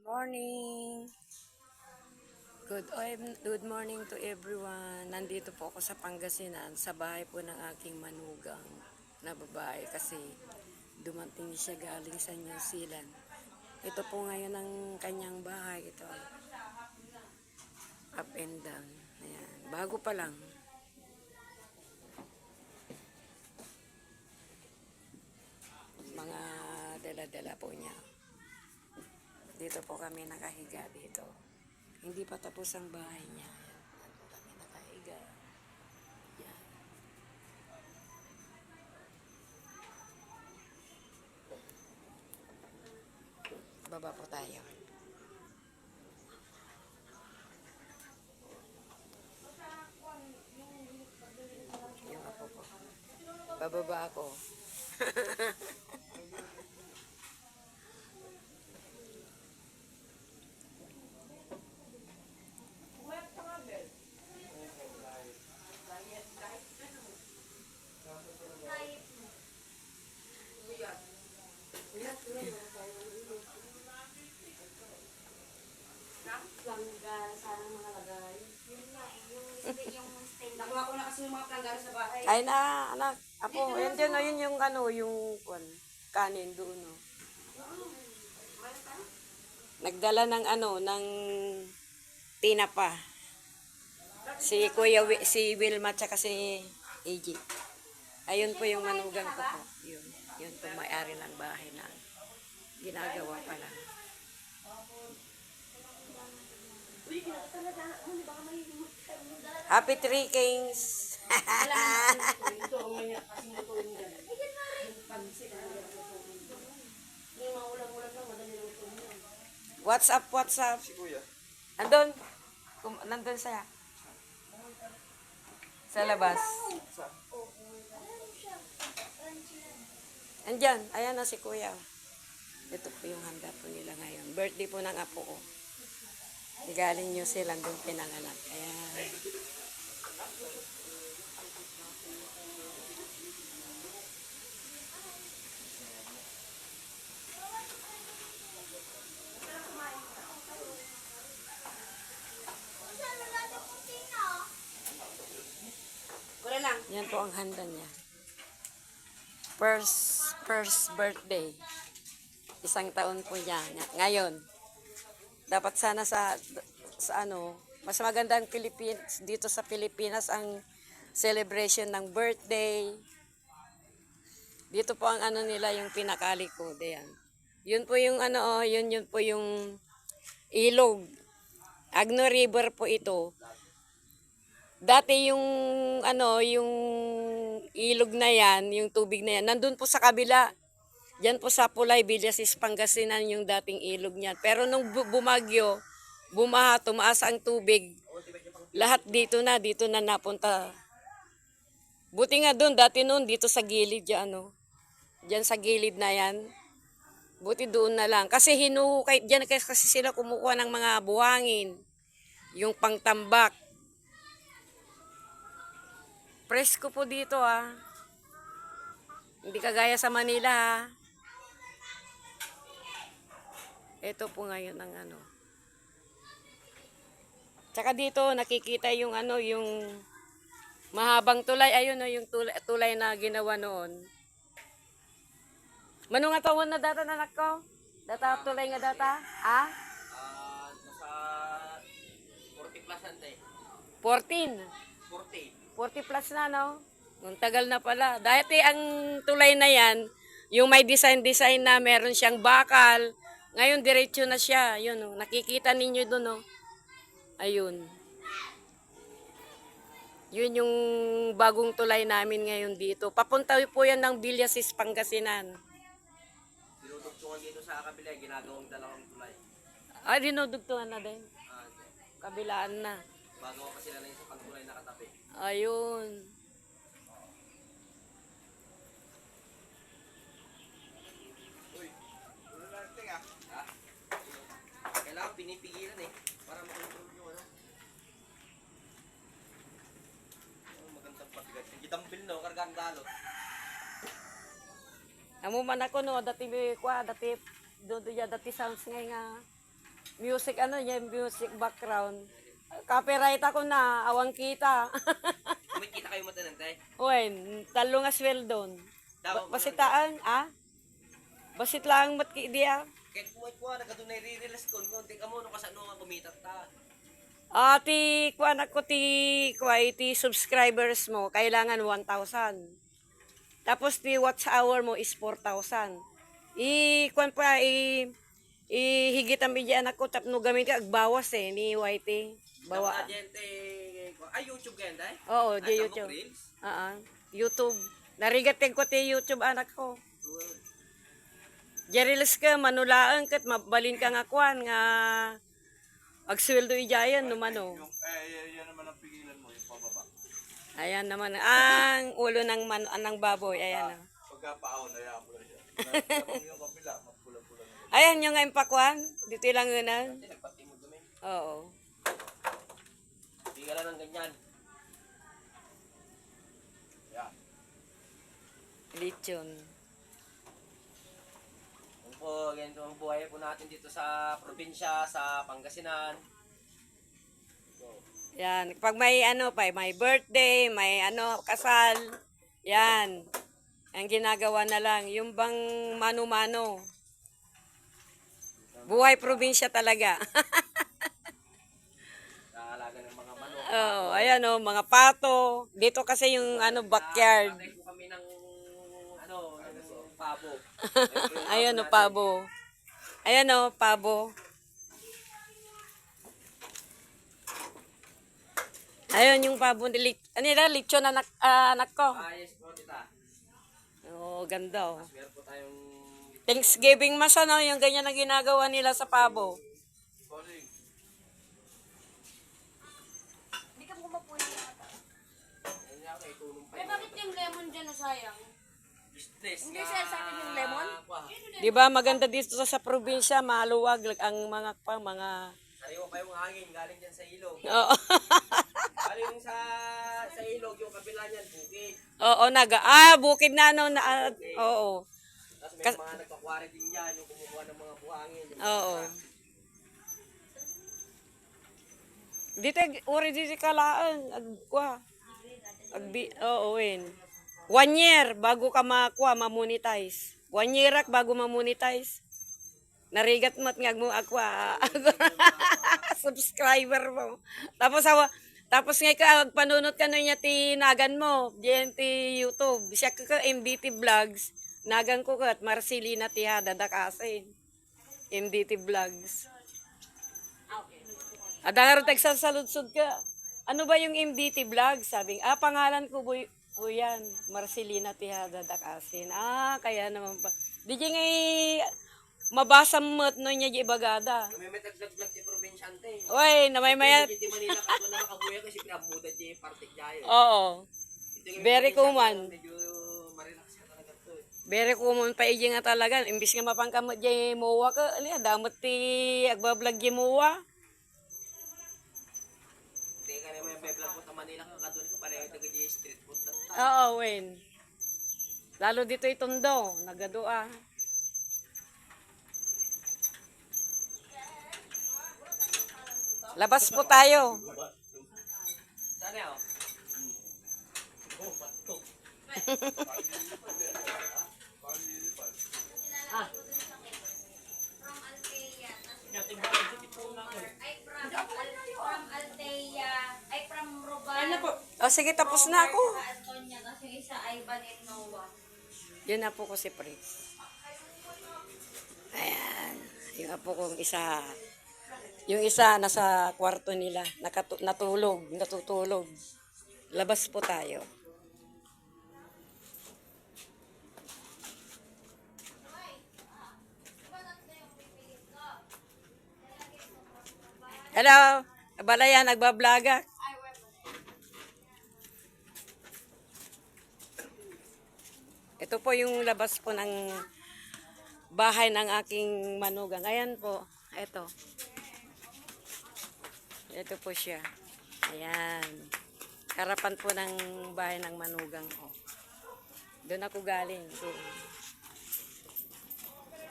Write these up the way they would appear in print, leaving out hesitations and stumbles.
Morning! Good morning to everyone. Nandito po ako sa Pangasinan, sa bahay po ng aking manugang na babae kasi dumating siya galing sa New Zealand. Ito po ngayon ang kanyang bahay. Ito, up and down. Ayan. Bago pa lang. Mga dala-dala po niya. Dito po kami nakahiga dito. Hindi pa tapos ang bahay niya. Yan po kami nakahiga. Yan. Baba po tayo. Yung apo po. Bababa ako. Planggana sana mga lagay. Yun nga, yung stand. Nakuha ko na kasi yung mga planggana sa bahay. Ay na, anak. Apo, yun dyan, no, yun yung ano, yung kanin doon, no. Nagdala ng ano, ng tinapa. Si si Wilma tsaka si AJ. Ayun po yung manugang ko po. Yun po may-ari ng bahay na ginagawa pa lang. Happy Three Kings! What's up? Si Kuya. Andun. Nandun siya. Sa labas. Andyan. Ayan na si Kuya. Ito po yung handa po nila ngayon. Birthday po ng apo ko. Galing New Zealand doon pinanganak. Ayan. Wala lang. Yan po ang handa niya. First birthday. Isang taon po niya. Ngayon. Dapat sana sa ano, mas magandang Pilipinas, dito sa Pilipinas ang celebration ng birthday. Dito po ang ano nila, yung pinakalikod. Ayan. Yun po yung ano, yun po yung ilog. Agno River po ito. Dati yung ano, yung ilog na yan, yung tubig na yan, nandun po sa kabila. Diyan po sa Pulay, Villasis, Pangasinan yung dating ilog niyan. Pero nung bumagyo, bumaha, tumaas ang tubig, lahat dito na napunta. Buti nga doon, dati noon, dito sa gilid, diyan sa gilid na yan. Buti doon na lang. Kasi hinuhukay, diyan kasi sila kumukuha ng mga buhangin, yung pangtambak. Presko po dito Hindi kagaya sa Manila Ito po ngayon ang ano. Tsaka dito nakikita yung ano, yung mahabang tulay. Ayun yung tulay na ginawa noon. Mano nga tawon na data nanak ko? Data tulay nga data? Nasa 40 plus ante. 14. 40. 40 plus na, no? Nung tagal na pala. Dati ang tulay na yan, yung may design na meron siyang bakal. Ngayon, diretso na siya. Yun, oh. Nakikita ninyo doon, oh. Ayun. Yun yung bagong tulay namin ngayon dito. Papunta po yan ng Villasis, Pangasinan. Dinudugtungan dito sa kabila, ginagawang dalawang tulay. Dinudugtungan na din. Kabilaan na. Magawa pa sila na yung pang tulay na katabi. Ayun. Uy, wala natin ha? Kailangan pinipigilan para makontrol yung ano. Magandang patigat. Yung gitambil no, kargaan galot. Amo man ako no, dati may dati sounds nga music, ano yan, music background. Copyright ako na, awang kita. Kumikita kayo matanan, tay. Uy, talo nga sweldo. Daw, Basitaan, Basit lang mat diya. kahit kuha, nagkadunay re-release ko. Kung tika mo, nung kasano nga kumitat ta. Ti kuan ako ti subscribers mo kailangan 1,000. Tapos ti watch hour mo is 4,000. Kuan pa higit ang bigyan ako tapno gamit ka agbawas ni YT. Bawa. Bawa. Gente, YouTube kayo, tay? Oo, di Ay, YouTube. tamo reels? YouTube. Narigatin ko ti YouTube anak ko. Jerilis ka manulaan kat mabalin ka nga kuan nga agsweldo ijayan numano. Yan naman ang pigilan mo, yung pababa. Ayan naman ang ulo ng baboy. Ayan. Pagkapaon, hayaan mo lang siya. Tapos yung kapila, magpula-pula na. Ayan yung impakwan. Dito lang unan. Hindi, nagpatimod kami. Oo. Hindi ka lang ng ganyan. Yan. Lechon. Yan po, ganito ang buhay po natin dito sa probinsya, sa Pangasinan. Yan. Pag may may birthday, may kasal. Yan. Ang ginagawa na lang. Yung bang mano-mano. Buhay probinsya talaga. Naalaga ng mga manok. Oo. Ayan mga pato. Dito kasi yung backyard. Nakakay po kami ng ng pabo. Ayan pabo. Ayan pabo. Ayun yung pabo ni lechon anak ko. Yes po, tita. Oo, ganda Meron po tayong Thanksgiving mas yung ganyan na ginagawa nila sa pabo. Sorry. Hindi ka kumapunin ata. ayun nga, may tulong pa Eh, bakit yung lemon dyan na sayang? Stress Hindi siya sa akin yung lemon? Di ba maganda dito sa probinsya, maluwag ang mga Sariwa pa yung hangin, galing dyan sa ilog. Oo. Galing sa ilog, yung kabila niyan, bukid. Oo, bukid na oo. Tapos may mga nagpakwari din dyan, yung kumukuha ng mga buhangin. Oo. Dito uri dito kalaan oo win. 1 year bago ka ma-monetize. 1 year bago ma-monetize. Narigat mo't nga mo subscriber mo. Tapos nga ka panunot ka na niya ti nagan mo, diyan ti YouTube. Siya ka MDT Vlogs. Nagan ko kat Marcelina ti dadakasin. MDT Vlogs. Adangaro tagsasaludsod ka. Ano ba yung MDT Vlogs? Sabing, pangalan ko po yan. Marcelina ti dadakasin. Kaya naman ba. Di nga mabasa mo no niya di ibagada. May metaglag-lag di probinsyante. Oy, namay-mayat. Hindi Manila ka na makabuya kasi pinamuda di partik dyan. Oo. Very common. Medyo marelax ka talaga to. Very common pa iji nga talaga. Imbis nga mapangkamot di mowa ka, damot ti agbablog di mowa. Hindi ka naman yung vlog po sa Manila ka kadun ko pareho taga di street food. Oo, wen. Lalo dito itondo, nagadua. Labas po tayo. Sana yun? From Altea, ay from Roban. Sige, tapos na ako. Antonia, kasi isa ay Banin Noah. Yun na po ko si Prince. Ayan. Yung apo kong isa. Yung isa nasa kwarto nila. Natutulog. Labas po tayo. Hello. Balaya, nagbablaga. Ito po yung labas po ng bahay ng aking manugang. Ayan po. Ito. Ito po siya. Ayan. Harapan po ng bahay ng manugang ko. Doon ako galing. Doon.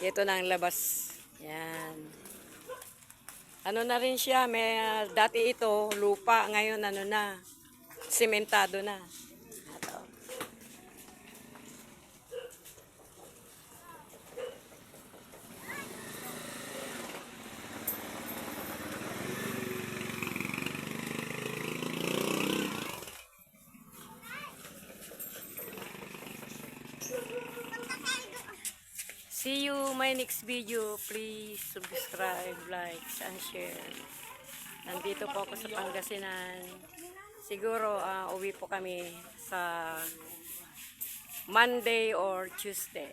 Ito na ang labas. Ayan. Ano na rin siya, may dati ito lupa, ngayon ano na, sementado na. Ito. See you my next video. Please subscribe, like, and share. Nandito po ako sa Pangasinan. Siguro uwi po kami sa Monday or Tuesday.